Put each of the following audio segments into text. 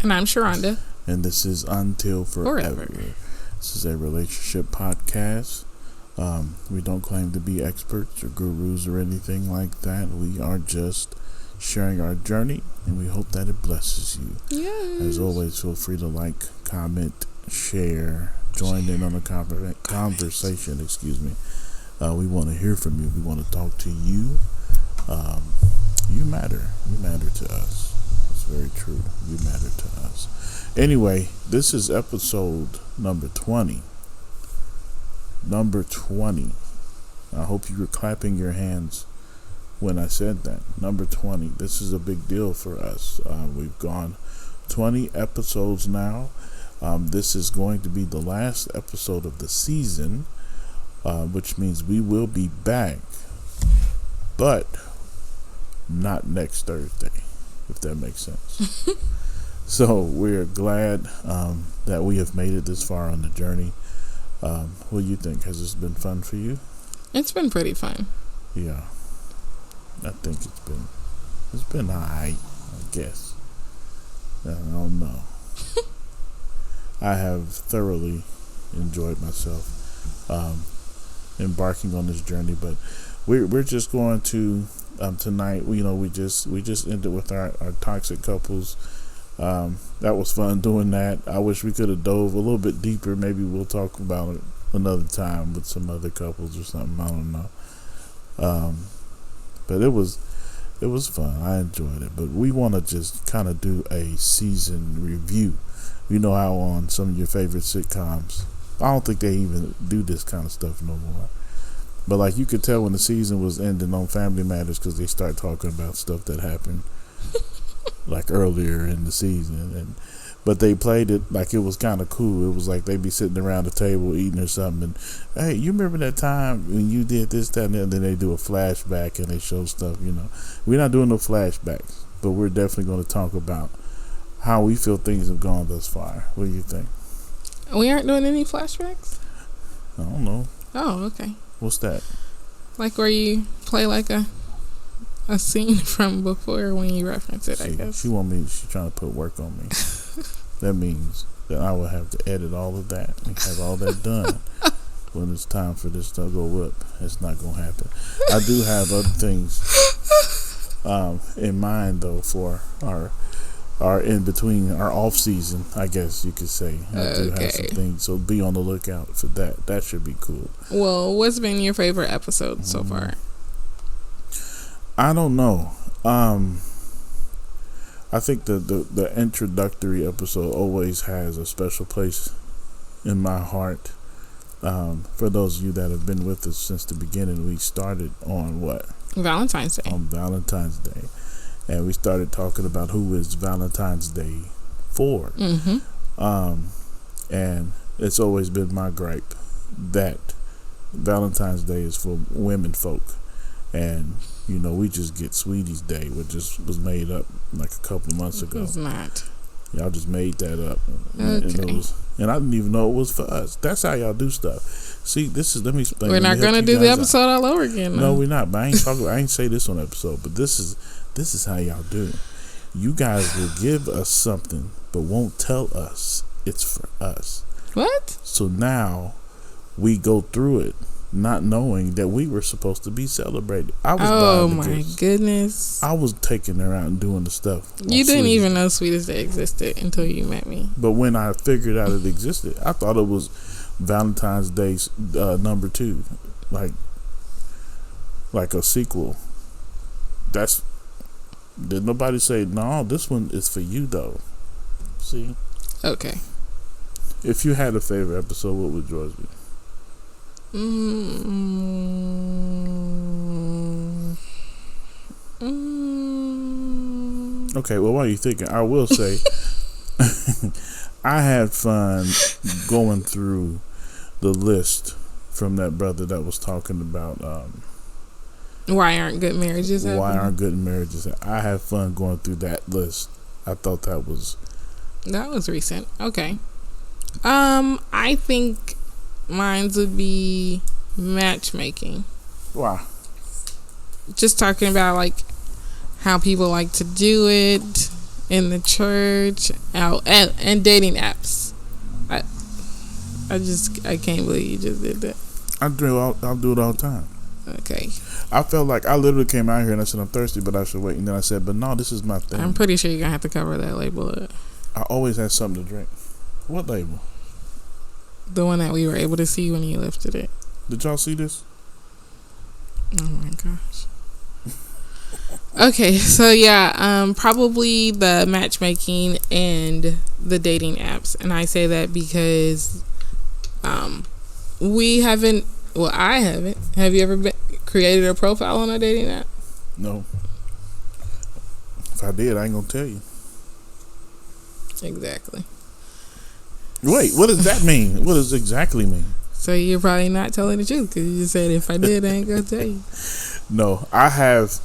And I'm Sharonda. And this is Until Forever. This is a relationship podcast. We don't claim to be experts or gurus or anything like that. We are just sharing our journey, and we hope that it blesses you. Yes. As always, feel free to like, comment, share, join in on the conversation. We want to hear from you. We want to talk to you. You matter. You matter to us. It's very true. You matter to us. Anyway, this is episode number 20. Number 20. I hope you were clapping your hands when I said that. Number 20. This is a big deal for us. We've gone 20 episodes now. This is going to be the last episode of the season, which means we will be back, but not next Thursday, if that makes sense. So we're glad that we have made it this far on the journey. What do you think? Has this been fun for you? It's been pretty fun. Yeah, I think it's been alright, I guess. I don't know. I have thoroughly enjoyed myself embarking on this journey, but we're just going to tonight. We just ended with our toxic couples. That was fun doing that. I wish we could have dove a little bit deeper. Maybe we'll talk about it another time with some other couples or something. I don't know. But it was fun. I enjoyed it. But we want to just kind of do a season review. You know how on some of your favorite sitcoms, I don't think they even do this kind of stuff no more. But like you could tell when the season was ending on Family Matters because they start talking about stuff that happened like earlier in the season, but they played it like it was kind of cool. It was like they'd be sitting around the table eating or something, and hey, you remember that time when you did this, that, and then they do a flashback and they show stuff. We're not doing no flashbacks, but we're definitely going to talk about how we feel things have gone thus far. What do you think? We aren't doing any flashbacks? I don't know. Oh, okay. What's that? Like where you play like a scene from before when you reference it, I guess. She's trying to put work on me. That means that I will have to edit all of that and have all that done when it's time for this to go up. It's not going to happen. I do have other things in mind, though, for our in between, our off season, I guess you could say. I do have some things, so be on the lookout for that. That should be cool. Well, what's been your favorite episode so far? I don't know. I think the introductory episode always has a special place in my heart. For those of you that have been with us since the beginning, we started on what? Valentine's Day. On Valentine's Day. And we started talking about who is Valentine's Day for. Mm-hmm. And it's always been my gripe that Valentine's Day is for women folk. And, we just get Sweetie's Day, which just was made up like a couple of months ago. It's not. Y'all just made that up. Okay. And I didn't even know it was for us. That's how y'all do stuff. See, let me explain. We're not going to do the episode all over again. No, we're not. But I ain't say this on the episode, but this is how y'all do. You guys will give us something, but won't tell us it's for us. What? So now we go through it, not knowing that we were supposed to be celebrated. Oh my goodness! I was taking her out and doing the stuff. You didn't even know Sweetest Day existed until you met me. But when I figured out it existed, I thought it was Valentine's Day number 2, like a sequel. Did nobody say, no, this one is for you, though? See? Okay. If you had a favorite episode, what would yours be? Okay, well, while you're thinking, I will say, I had fun going through the list from that brother that was talking about why aren't good marriages happening? Why aren't good marriages? I had fun going through that list. I thought that was recent. Okay. I think mine would be matchmaking. Wow. Just talking about like how people like to do it, in the church, out and dating apps. I can't believe you just did that. I'll do it all the time. Okay. I felt like I literally came out here and I said I'm thirsty, but I should wait. And then I said, but no, this is my thing. I'm pretty sure you're gonna have to cover that label up. I always have something to drink. What label? The one that we were able to see when you lifted it. Did y'all see this? Oh my gosh. Okay, so yeah, probably the matchmaking and the dating apps, and I say that because we haven't. Well, I haven't. Have you ever created a profile on a dating app? No. If I did, I ain't gonna tell you. Exactly. Wait, what does that mean? What does exactly mean? So you're probably not telling the truth because you just said if I did, I ain't gonna tell you. No, I have.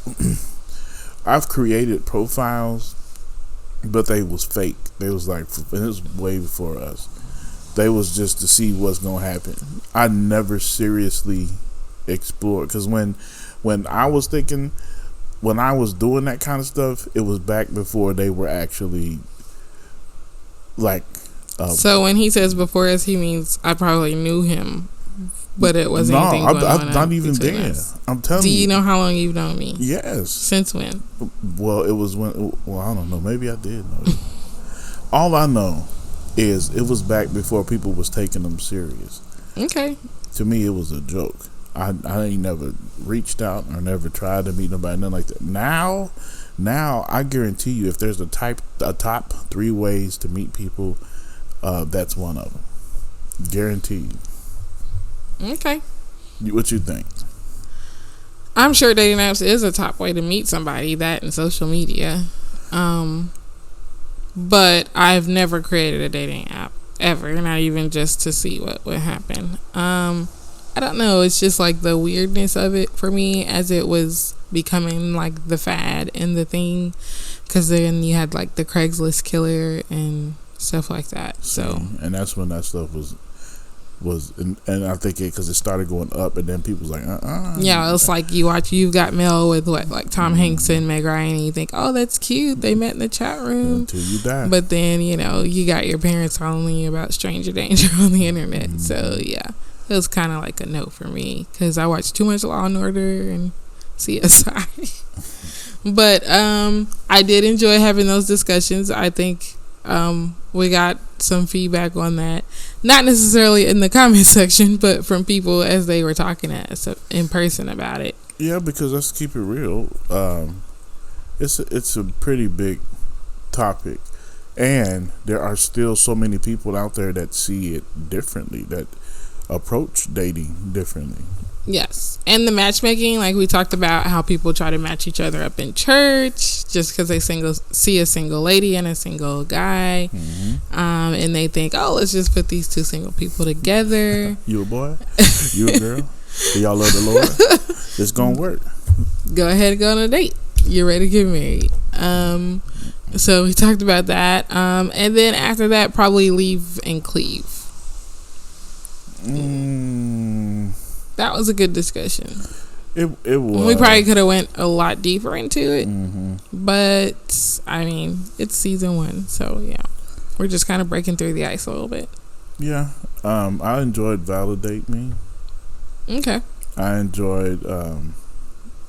I've created profiles, but they was fake. They was like, and it was way before us. They was just to see what's gonna happen. I never seriously explored because when I was thinking, when I was doing that kind of stuff, it was back before they were actually like. So when he says before us, he means I probably knew him, but it wasn't anything going on. I'm not even there. I'm telling you. Do you know how long you've known me? Yes. Since when? Well, it was when. Well, I don't know. Maybe I did know. All I know is it was back before people was taking them serious. Okay. To me, it was a joke. I ain't never reached out or never tried to meet nobody, nothing like that. Now, I guarantee you, if there's a top 3 ways to meet people, that's one of them. Guaranteed. Okay. What you think? I'm sure dating apps is a top way to meet somebody, that and social media. But I've never created a dating app ever, not even just to see what would happen. I don't know. It's just like the weirdness of it for me as it was becoming like the fad and the thing. Because then you had like the Craigslist killer and stuff like that. So and that's when that stuff was and I think because it started going up and then people was like yeah, it's like you've got mail with what, like Tom Hanks and Meg Ryan, and you think, oh, that's cute, they met in the chat room until you die. But then you got your parents telling you about stranger danger on the internet. So yeah, it was kind of like a no for me because I watched too much Law and Order and CSI. But I did enjoy having those discussions. I think we got some feedback on that, not necessarily in the comment section, but from people as they were talking to us in person about it. Yeah, because let's keep it real. It's a pretty big topic, and there are still so many people out there that see it differently, that approach dating differently. Yes. And the matchmaking, like we talked about how people try to match each other up in church just because they see a single lady and a single guy. And they think, oh, let's just put these 2 single people together. You a boy? You a girl? Do y'all love the Lord? It's going to work. Go ahead and go on a date. You're ready to get married. So we talked about that. And then after that, probably leave and cleave. That was a good discussion. It was. We probably could have went a lot deeper into it, but I mean, it's season 1, so yeah, we're just kind of breaking through the ice a little bit. Yeah, I enjoyed Validate Me. Okay. I enjoyed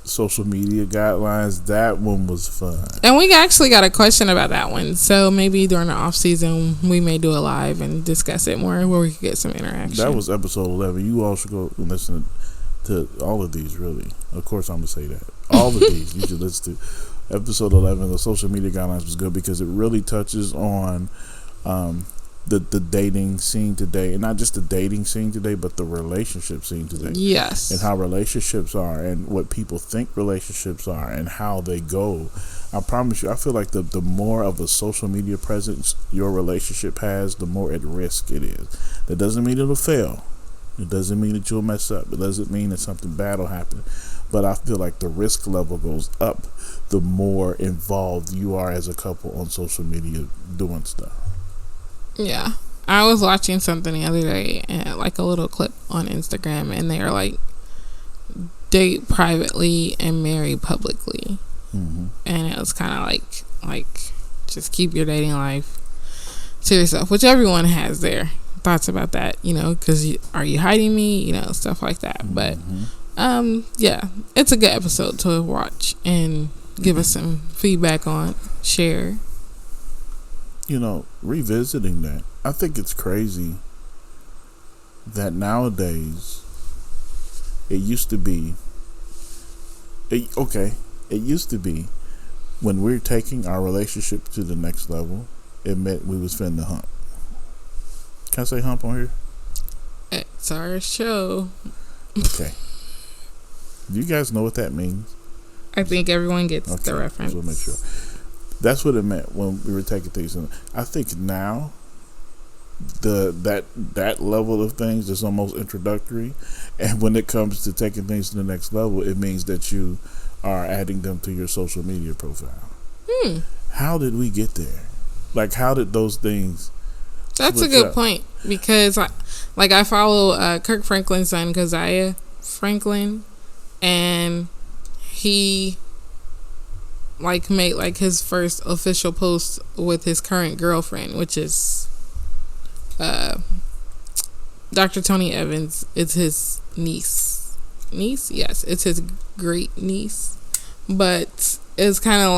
social media guidelines. That one was fun, and we actually got a question about that one. So maybe during the off season, we may do a live and discuss it more, where we could get some interaction. That was episode 11. You all should go and listen to all of these. Really, of course, I'm gonna say that all of these you should listen to. Episode 11, the social media guidelines, was good because it really touches on the dating scene today, and not just the dating scene today, but the relationship scene today. Yes. And how relationships are, and what people think relationships are, and how they go. I promise you, I feel like the more of a social media presence your relationship has, the more at risk it is. That doesn't mean it'll fail. It doesn't mean that you'll mess up. It doesn't mean that something bad will happen. But I feel like the risk level goes up the more involved you are as a couple on social media doing stuff. Yeah. I was watching something the other day, like a little clip on Instagram, and they are like, date privately and marry publicly. And it was kind of like just keep your dating life to yourself, which everyone has their thoughts about that, because are you hiding me, stuff like that. But yeah, it's a good episode to watch and give us some feedback on. Share. Revisiting that, I think it's crazy that nowadays it used to be when we're taking our relationship to the next level, it meant we was finna hump. Can I say hump on here? It's our show. Okay. Do you guys know what that means? I think everyone gets the reference. We'll make sure. That's what it meant when we were taking things. I think now that level of things is almost introductory, and when it comes to taking things to the next level, it means that you are adding them to your social media profile. How did we get there? Like, how did those things? That's a good point, because I follow Kirk Franklin's son, Keziah Franklin, and he made his first official post with his current girlfriend, which is Dr. Tony Evans. It's his niece. Yes, it's his great niece. But it's kind of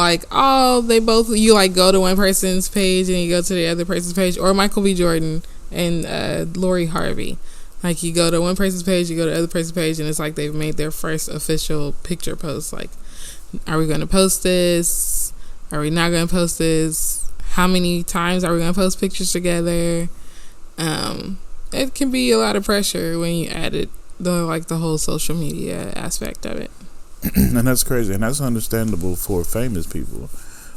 you go to one person's page and you go to the other person's page, or Michael B. Jordan and Lori Harvey. You go to one person's page, you go to the other person's page, and it's like they've made their first official picture post. Are we going to post this? Are we not going to post this? How many times are we going to post pictures together? It can be a lot of pressure when you add it, the whole social media aspect of it. And that's crazy, and that's understandable for famous people.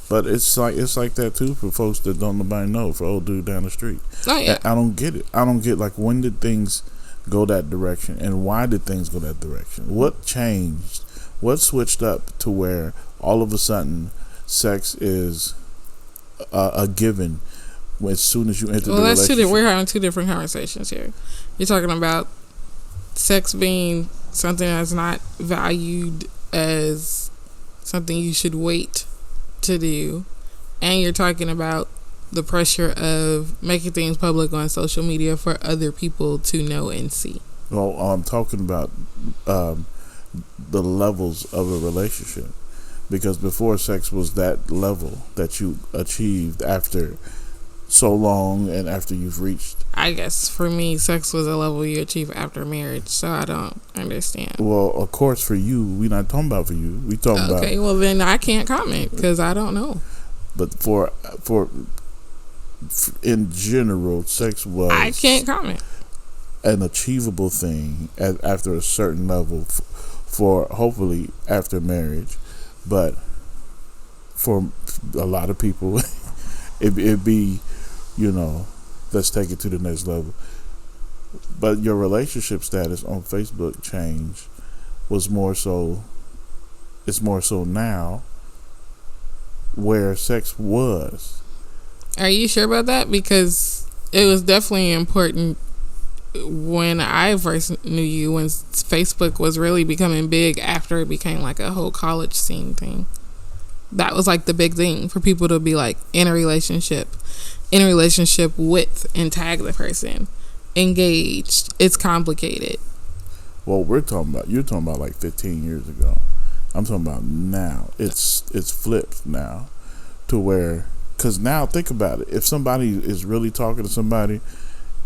But it's like that too for folks that don't nobody know, for old dude down the street. Oh yeah. I don't get it. I don't get when did things go that direction, and why did things go that direction? What changed? What switched up to where all of a sudden sex is a given as soon as you enter the relationship? We're having two different conversations here. You're talking about sex being something that's not valued as something you should wait to do, and you're talking about the pressure of making things public on social media for other people to know and see. Well, I'm talking about the levels of a relationship, because before, sex was that level that you achieved after so long and after you've reached. I guess for me, sex was a level you achieve after marriage, so I don't understand. Well, of course, for you, we're not talking about for you. We talking about. Okay, well then I can't comment because I don't know. But for in general, sex was. I can't comment. An achievable thing after a certain level, for hopefully after marriage, but for a lot of people, it'd be, let's take it to the next level. But your relationship status on Facebook change was more so. It's more so now, where sex was. Are you sure about that? Because it was definitely important when I first knew you, when Facebook was really becoming big after it became a whole college scene thing. That was the big thing for people to be in a relationship with and tag the person, engaged. It's complicated. Well, you're talking about 15 years ago. I'm talking about now. It's flipped now to where, because now think about it. If somebody is really talking to somebody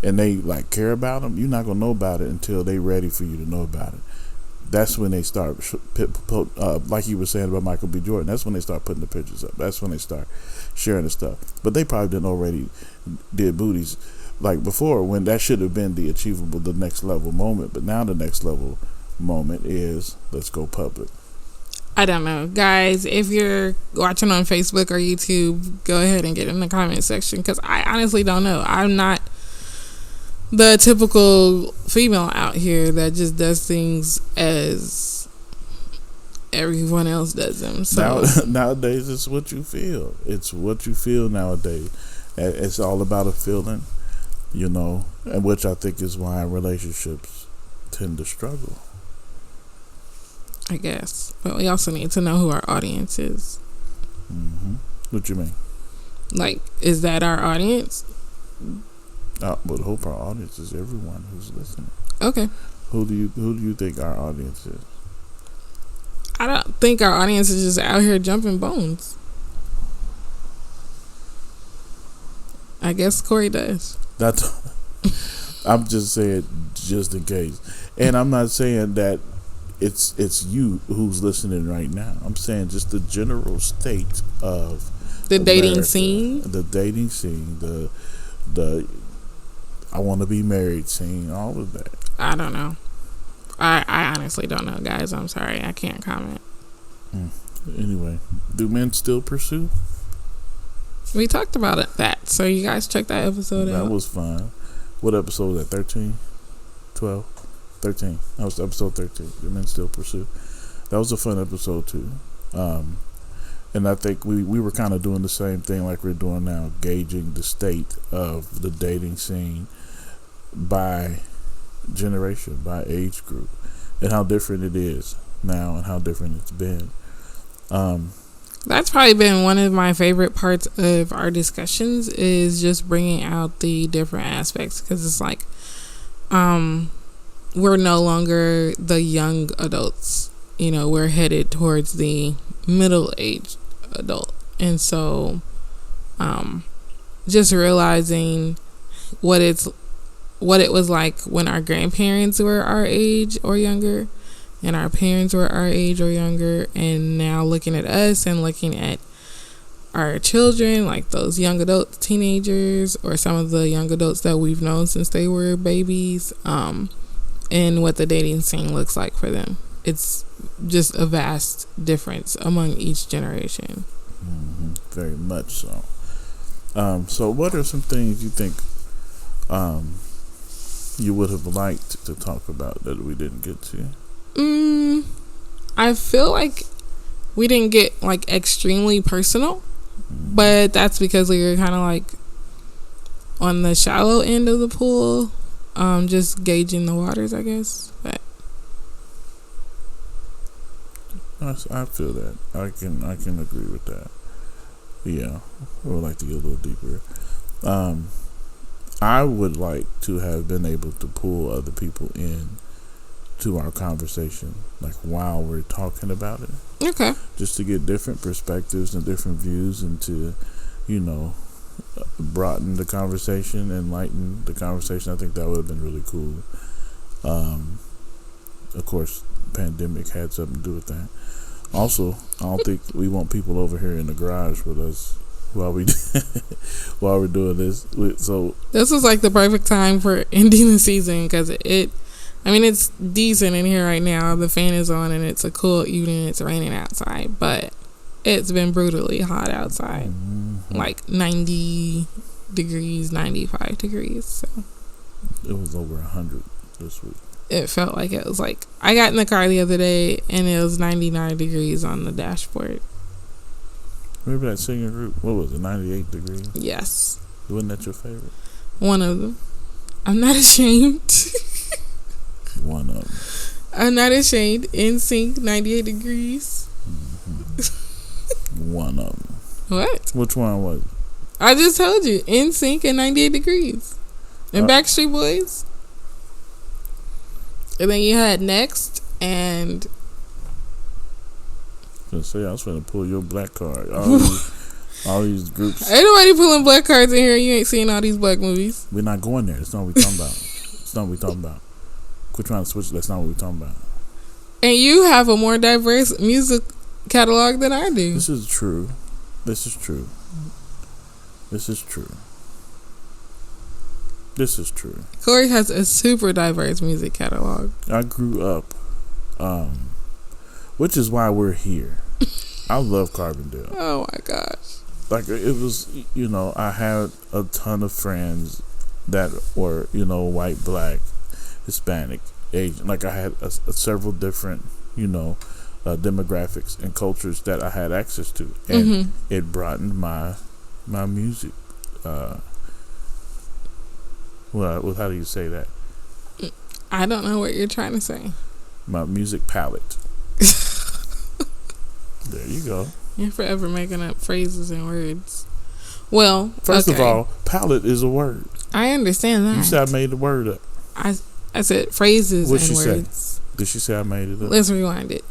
and they care about them, you're not going to know about it until they ready for you to know about it. That's when they start, like you were saying about Michael B. Jordan, that's when they start putting the pictures up. That's when they start sharing the stuff. But they probably didn't already did booties before, when that should have been the next level moment. But now the next level moment is, let's go public. I don't know. Guys, if you're watching on Facebook or YouTube, go ahead and get in the comment section, because I honestly don't know. I'm not the typical female out here that just does things as everyone else does them. So nowadays, it's what you feel. It's what you feel nowadays. It's all about a feeling, and which I think is why relationships tend to struggle. I guess. But we also need to know who our audience is. Mm-hmm. What you mean? Like, is that our audience? But hope our audience is everyone who's listening. Okay. Who do you think our audience is? I don't think our audience is just out here jumping bones. I guess Corey does. I'm just saying, just in case, and I'm not saying that it's you who's listening right now. I'm saying just the general state of the dating America, scene, the I want to be married scene, all of that. I don't know. I honestly don't know, guys. I'm sorry, I can't comment. Anyway, do men still pursue? We talked about that, so you guys check that episode out. That was fun. What episode was that? 13? 12? 13. That was episode 13. Do men still pursue? That was a fun episode too. And I think we were kind of doing the same thing like we're doing now, gauging the state of the dating scene by generation, by age group, and how different it is now and how different it's been. That's probably been one of my favorite parts of our discussions, is just bringing out the different aspects, because it's like we're no longer the young adults, we're headed towards the middle-aged adult. And so just realizing what it was like when our grandparents were our age or younger, and our parents were our age or younger, and now looking at us and looking at our children, like those young adults, teenagers, or some of the young adults that we've known since they were babies, and what the dating scene looks like for them. It's just a vast difference among each generation. Mm-hmm. Very much so. So what are some things you think you would have liked to talk about that we didn't get to? I feel like we didn't get like extremely personal, but that's because we were kind of like on the shallow end of the pool, just gauging the waters, I guess. But I feel that I can agree with that. Yeah, I would like to get a little deeper. I would like to have been able to pull other people in to our conversation, like while we're talking about it. Okay. Just to get different perspectives and different views, and to, broaden the conversation, enlighten the conversation. I think that would have been really cool. Of course, pandemic had something to do with that. Also, I don't think we want people over here in the garage with us while we're doing this. So this was like the perfect time for ending the season, because it's decent in here right now. The fan is on and it's a cool evening. It's raining outside, but it's been brutally hot outside. Mm-hmm. Like 90 degrees, 95 degrees. So it was over 100 this week. It felt like it was like, I got in the car the other day and it was 99 degrees on the dashboard. Remember that singing group? What was it, 98 degrees? Yes. Wasn't that your favorite? One of them. I'm not ashamed. One of them. I'm not ashamed. NSYNC, 98 degrees. Mm-hmm. One of them. What? Which one was it? I just told you. NSYNC and 98 degrees. And Backstreet Boys. And then you had Next and... I was going to pull your black card. All these groups. Ain't nobody pulling black cards in here. You ain't seeing all these black movies. We're not going there. That's not what we're talking about. That's not what we're talking about. Quit trying to switch. That's not what we're talking about. And you have a more diverse music catalog than I do. This is true. This is true. Corey has a super diverse music catalog. I grew up, which is why we're here. I love Carbondale. Oh my gosh. Like, it was, I had a ton of friends that were, white, black, Hispanic, Asian. Like, I had several different, demographics and cultures that I had access to. And it broadened my music. Well, how do you say that? I don't know what you're trying to say. My music palette. There you go. You're forever making up phrases and words. Well, first of all, palette is a word. I understand that. You said I made the word up. I said phrases What'd and she words. Say? Did she say I made it up? Let's rewind it.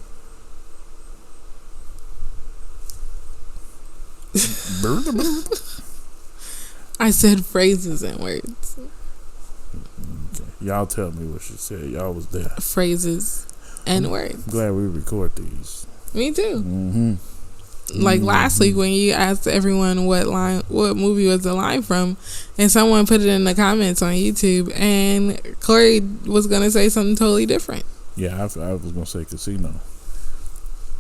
I said phrases and words. Okay. Y'all tell me what she said. Y'all was there. Phrases and words. I'm glad we record these. Me too. Mm-hmm. Like last week when you asked everyone what movie was the line from, and someone put it in the comments on YouTube, and Corey was gonna say something totally different. Yeah, I was gonna say Casino,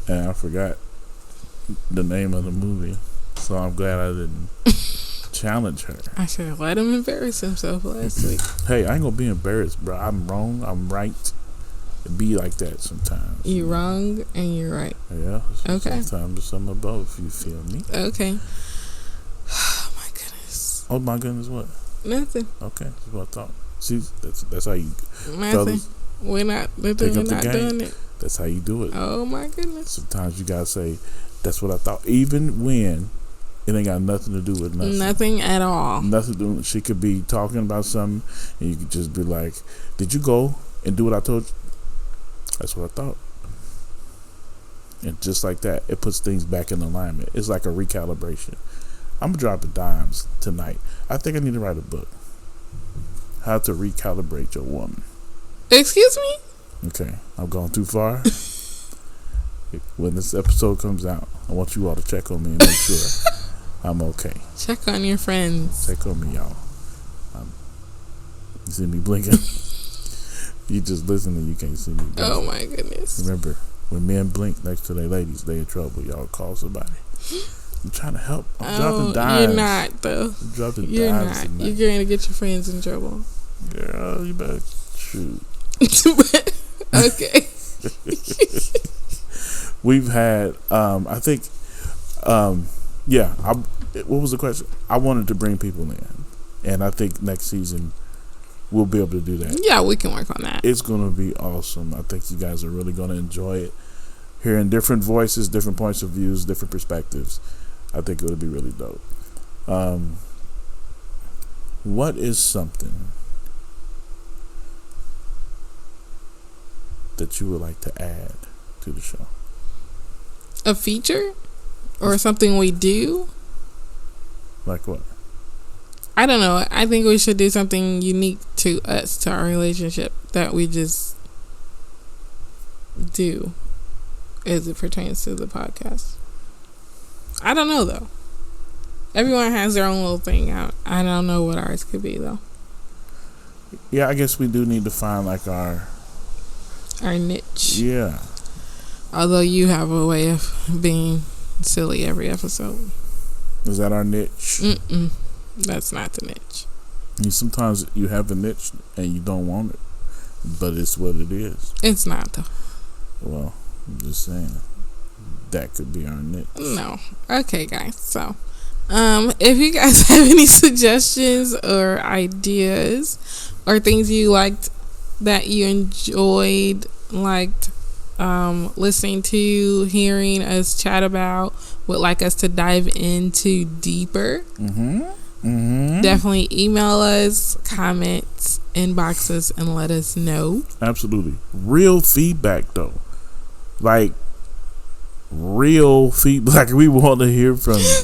and I forgot the name of the movie, so I'm glad I didn't challenge her. I should have let him embarrass himself last week. Hey, I ain't gonna be embarrassed, bro. I'm wrong. I'm right. It be like that sometimes. You're wrong and you're right. Yeah. Okay. Sometimes it's some of both. You feel me? Okay. Oh my goodness. Oh my goodness, what? Nothing. Okay, that's what I thought. See, that's how you. Nothing. Fellas, we're not doing it. That's how you do it. Oh my goodness. Sometimes you gotta say, "That's what I thought," even when it ain't got nothing to do with nothing. Nothing at all. Nothing to do. She could be talking about something, and you could just be like, "Did you go and do what I told you?" That's what I thought. And just like that, it puts things back in alignment. It's like a recalibration. I'm dropping dimes tonight. I think I need to write a book. How to recalibrate your woman. Excuse me? Okay, I'm going too far. When this episode comes out, I want you all to check on me and make sure I'm okay. Check on your friends. Check on me, y'all. You see me blinking? You just listening, you can't see me blinking. Oh my goodness. Remember, when men blink next to their ladies, they in trouble. Y'all call somebody. I'm trying to help. I'm dropping dimes. You're not, though. I'm dropping you're dimes not. tonight. You're going to get your friends in trouble. Girl, you better shoot. Okay. We've had, I think, yeah. What was the question? I wanted to bring people in, and I think next season we'll be able to do that. Yeah, we can work on that. It's going to be awesome. I think you guys are really going to enjoy it. Hearing different voices, different points of views, different perspectives. I think it'll be really dope. What is something that you would like to add to the show? A feature? Or something we do? Like what? I don't know. I think we should do something unique to us, to our relationship, that we just do as it pertains to the podcast. I don't know, though. Everyone has their own little thing out. I don't know what ours could be, though. Yeah, I guess we do need to find like our niche. Yeah. Although you have a way of being silly every episode. Is that our niche? Mm-mm. That's not the niche. Sometimes you have a niche and you don't want it, but it's what it is. It's not, though. Well, I'm just saying that could be our niche. No. Okay, guys. So, if you guys have any suggestions or ideas or things you liked that you enjoyed, liked listening to, hearing us chat about, would like us to dive into deeper, definitely email us, comments, inbox us, and let us know. Absolutely. Real feedback, though. Like, real feedback. We want to hear from you.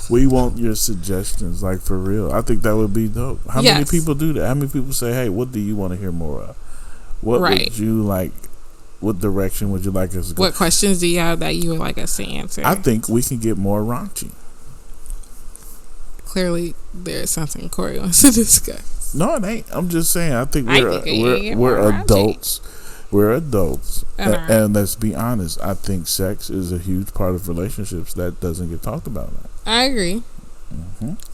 We want your suggestions, like, for real. I think that would be dope. How many people do that? How many people say, hey, what do you want to hear more of? What would you like? What direction would you like us to go? What questions do you have that you would like us to answer? I think we can get more raunchy. Clearly, there's something Corey wants to discuss. No, it ain't. I'm just saying. I think we're adults. We're adults, and let's be honest. I think sex is a huge part of relationships that doesn't get talked about. I agree.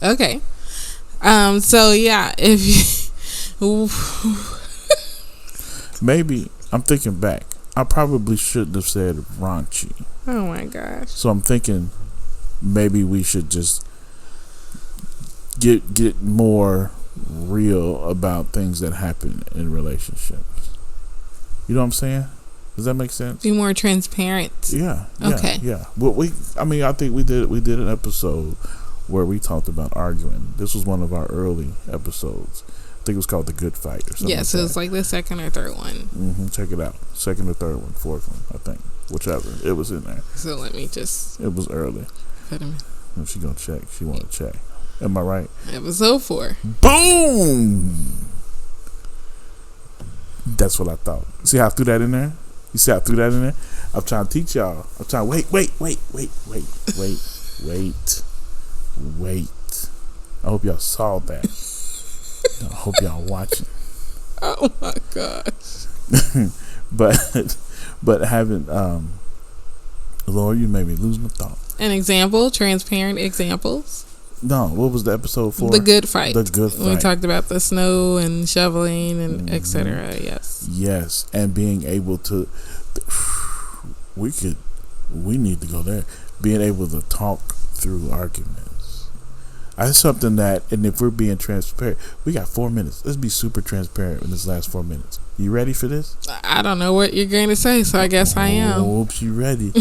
Okay. So yeah, if you maybe I'm thinking back. I probably shouldn't have said raunchy. Oh my gosh. So I'm thinking maybe we should just get more real about things that happen in relationships. You know what I'm saying? Does that make sense? Be more transparent. Yeah. Okay. Yeah. Well, I think we did an episode where we talked about arguing. This was one of our early episodes. I think it was called The Good Fight or something. Yes, it was like the second or third one. Check it out. Second or third one, fourth one, I think. Whichever. It was in there. So let me just... It was early. Put him in. If she gonna check, she want to check. Am I right? Episode 4. Boom! That's what I thought. See how I threw that in there? You see how I threw that in there? I'm trying to teach y'all. I'm trying to wait. I hope y'all saw that. I hope y'all watching. Oh my gosh. but having Lord, you made me lose my thought. An example, transparent examples. No, what was the episode for? The Good Fight. The Good Fight. We talked about the snow and shoveling and etc. Yes, and being able to, we need to go there. Being able to talk through arguments. That's something that, and if we're being transparent, we got 4 minutes. Let's be super transparent in this last 4 minutes. You ready for this? I don't know what you're going to say, so I guess I am. I hope she's ready.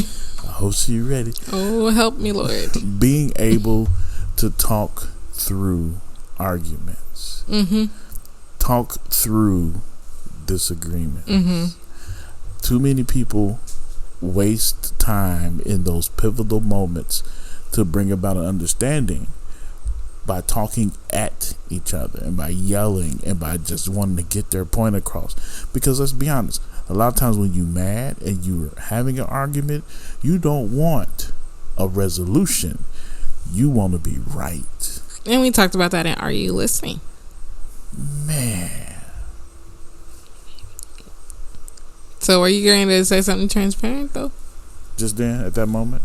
Oh, help me, Lord. Being able to talk through arguments. Talk through disagreements. Too many people waste time in those pivotal moments to bring about an understanding by talking at each other and by yelling and by just wanting to get their point across. Because let's be honest, a lot of times when you're mad and you're having an argument, you don't want a resolution. You want to be right. And we talked about that in Are You Listening? Man. So are you going to say something transparent though? Just then, at that moment?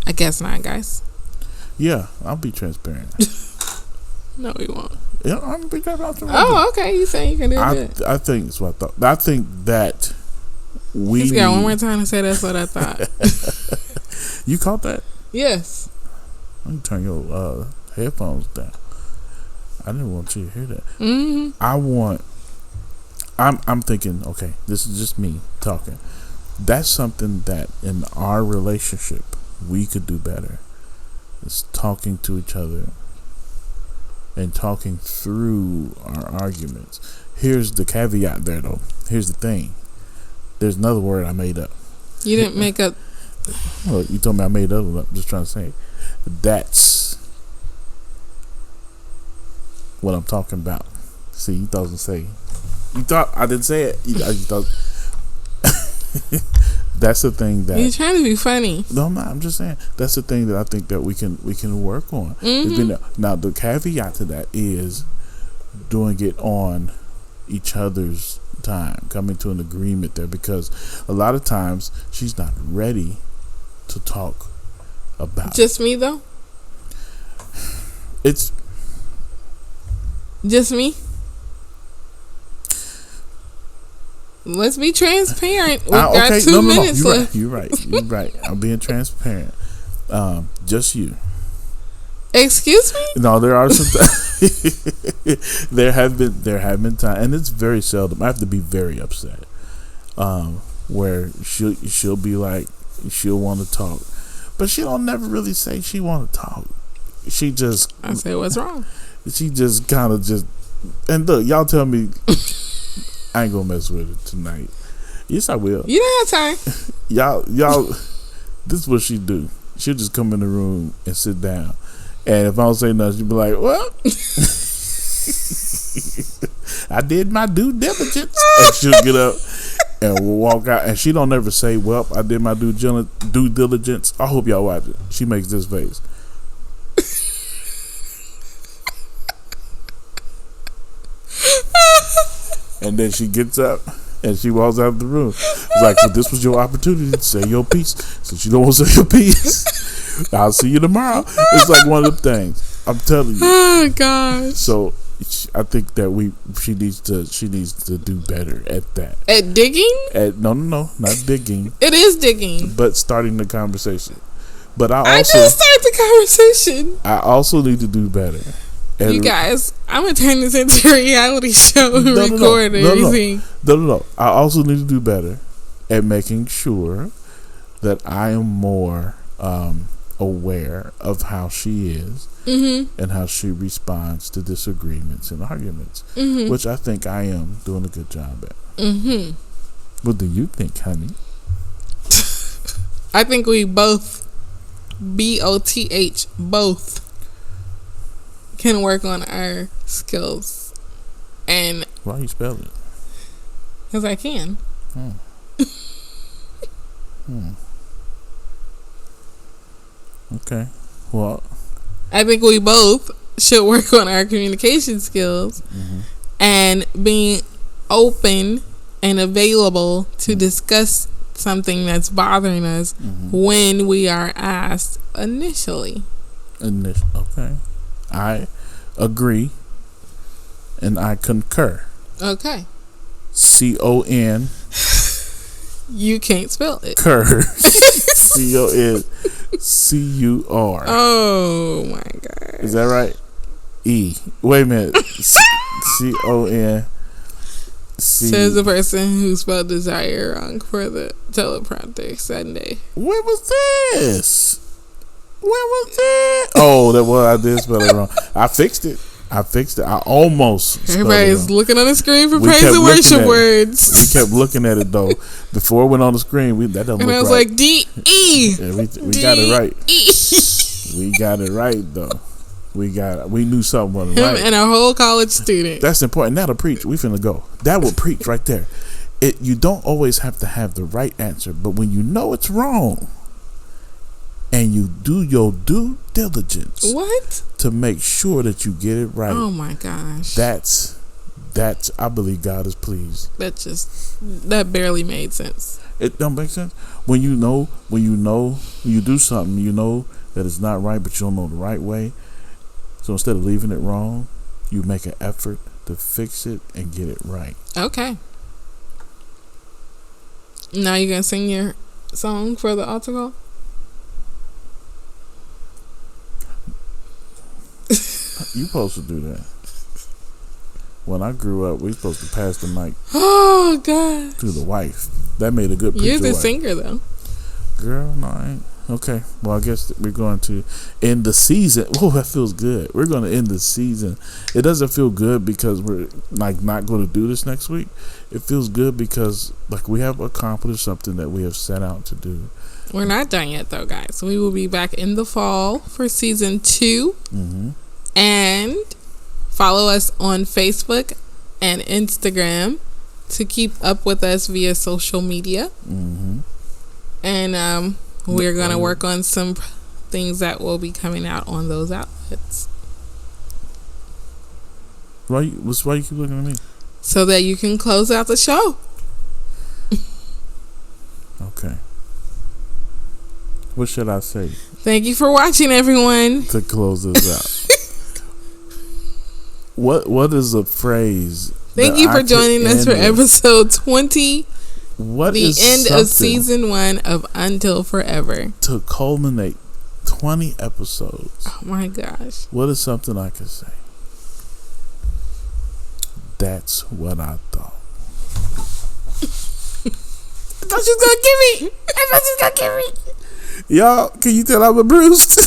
I guess not, guys. Yeah, I'll be transparent. No, we won't. Yeah, I'm gonna be transparent. Oh, okay. You saying you can do it? I think that's what I thought. I think that we. Just got one more time to say that's what I thought. You caught that? Yes. Let me turn your headphones down. I didn't want you to hear that. I'm thinking, okay, this is just me talking. That's something that in our relationship we could do better. It's talking to each other and talking through our arguments. Here's the caveat there, though. Here's the thing. There's another word I made up. You didn't make up. Well, you told me I made up. I'm just trying to say. That's what I'm talking about. See, you thought I was going to say. You thought I didn't say it. You thought. That's the thing that you're trying to be funny. No, I'm not. I'm just saying that's the thing that I think that we can work on. Now the caveat to that is doing it on each other's time, coming to an agreement there, because a lot of times she's not ready to talk about just me though. It's just me. Let's be transparent. We got 2 minutes left. You're right. I'm being transparent. Just you. Excuse me? No, there are some. There have been times, and it's very seldom. I have to be very upset. Where she'll be like, she'll want to talk, but she don't never really say she want to talk. She just. I say, what's wrong? She just kind of just. And look, y'all tell me. I ain't gonna mess with it tonight. Yes, I will. You don't have time. Y'all. This is what she do. She'll just come in the room and sit down, and if I don't say nothing, she'll be like, "Well, I did my due diligence," and she'll get up and we'll walk out, and she don't ever say, "Well, I did my due diligence." I hope y'all watch it. She makes this face. And then she gets up and she walks out of the room. It's like, well, this was your opportunity to say your piece. Since you don't want to say your piece, I'll see you tomorrow. It's like one of them things. I'm telling you. Oh gosh. So I think that she needs to do better at that. At digging? No, not digging. It is digging. But starting the conversation. But I just start the conversation. I also need to do better. And you guys, I'm gonna turn this into a reality show and record everything. No. I also need to do better at making sure that I am more aware of how she is and how she responds to disagreements and arguments, which I think I am doing a good job at. What do you think, honey? I think we both, BOTH, both can work on our skills. And why you spell it? Because I can. Okay. Well, I think we both should work on our communication skills and being open and available to discuss something that's bothering us when we are asked initially. Okay. I agree and I concur. Okay. CON. You can't spell it. Cur. CONCUR. Oh my God. Is that right? E. Wait a minute. CON. Says the person who spelled desire wrong for the teleprompter Sunday. When was this? Oh, that was, I did spell it wrong. I fixed it. I almost. Everybody's looking on the screen for praise and worship words. We kept looking at it though. Before it went on the screen, that doesn't look right. And I was like, D-E. Yeah, we got it right. We got it right though. We knew something wasn't right. Him and a whole college student. That's important. Now to preach, we finna go. That will preach right there. You don't always have to have the right answer, but when you know it's wrong, and you do your due diligence, to make sure that you get it right. Oh my gosh. That's I believe God is pleased. That barely made sense. It don't make sense when you do something, you know that it's not right, but you don't know the right way. So instead of leaving it wrong, you make an effort to fix it and get it right. Okay. Now you gonna sing your song for the altar call? You supposed to do that. When I grew up, we supposed to pass the mic. Oh God. To the wife. That made a good preacher. You're the singer though. Girl, no, I ain't. Okay. Well, I guess we're going to end the season. Oh, that feels good. We're going to end the season. It doesn't feel good because we're like not going to do this next week. It feels good because like we have accomplished something that we have set out to do. We're not done yet though, guys. We will be back in the fall for season 2. And follow us on Facebook and Instagram to keep up with us via social media. And we're going to work on some things that will be coming out on those outlets. Why you keep looking at me? So that you can close out the show. Okay. What should I say? Thank you for watching, everyone. To close this out. What is a phrase? Thank you for joining us for episode 20. What the is end of season 1 of Until Forever. To culminate 20 episodes. Oh my gosh. What is something I can say? That's what I thought. I thought she was gonna give me. Y'all, can you tell I'm a bruised?